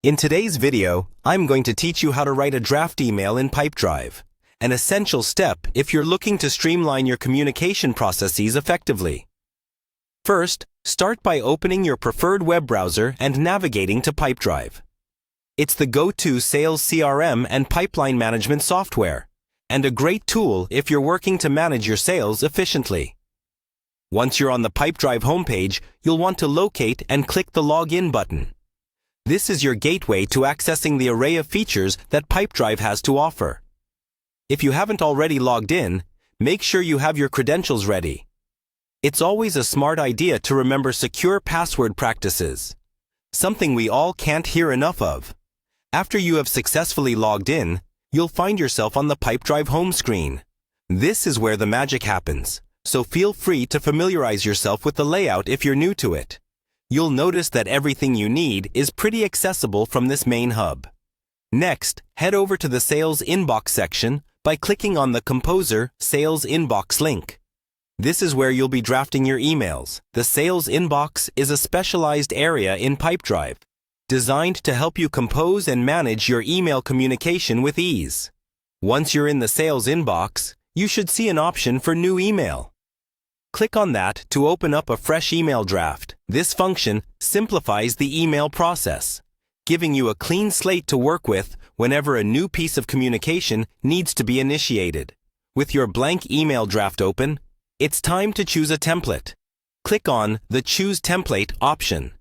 In today's video, I'm going to teach you how to write a draft email in Pipedrive, an essential step if you're looking to streamline your communication processes effectively. First, start by opening your preferred web browser and navigating to Pipedrive. It's the go-to sales CRM and pipeline management software, and a great tool if you're working to manage your sales efficiently. Once you're on the Pipedrive homepage, you'll want to locate and click the Login button. This is your gateway to accessing the array of features that Pipedrive has to offer. If you haven't already logged in, make sure you have your credentials ready. It's always a smart idea to remember secure password practices, something we all can't hear enough of. After you have successfully logged in, you'll find yourself on the Pipedrive home screen. This is where the magic happens, so feel free to familiarize yourself with the layout if you're new to it. You'll notice that everything you need is pretty accessible from this main hub. Next, head over to the Sales Inbox section by clicking on the Composer Sales Inbox link. This is where you'll be drafting your emails. The Sales Inbox is a specialized area in Pipedrive, designed to help you compose and manage your email communication with ease. Once you're in the Sales Inbox, you should see an option for New Email. Click on that to open up a fresh email draft. This function simplifies the email process, giving you a clean slate to work with whenever a new piece of communication needs to be initiated. With your blank email draft open, it's time to choose a template. Click on the Choose Template option.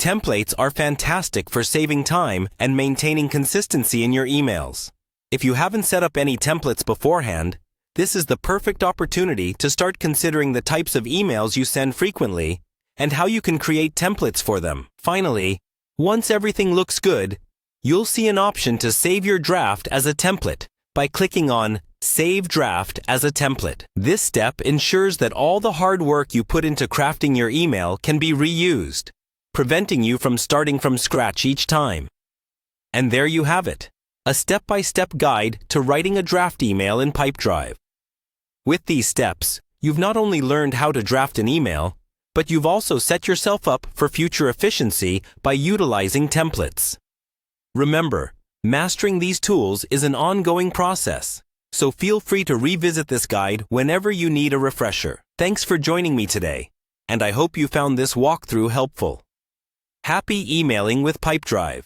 Templates are fantastic for saving time and maintaining consistency in your emails. If you haven't set up any templates beforehand, this is the perfect opportunity to start considering the types of emails you send frequently and how you can create templates for them. Finally, once everything looks good, you'll see an option to save your draft as a template by clicking on Save Draft as a Template. This step ensures that all the hard work you put into crafting your email can be reused, preventing you from starting from scratch each time. And there you have it, a step-by-step guide to writing a draft email in Pipedrive. With these steps, you've not only learned how to draft an email, but you've also set yourself up for future efficiency by utilizing templates. Remember, mastering these tools is an ongoing process, so feel free to revisit this guide whenever you need a refresher. Thanks for joining me today, and I hope you found this walkthrough helpful. Happy emailing with Pipedrive!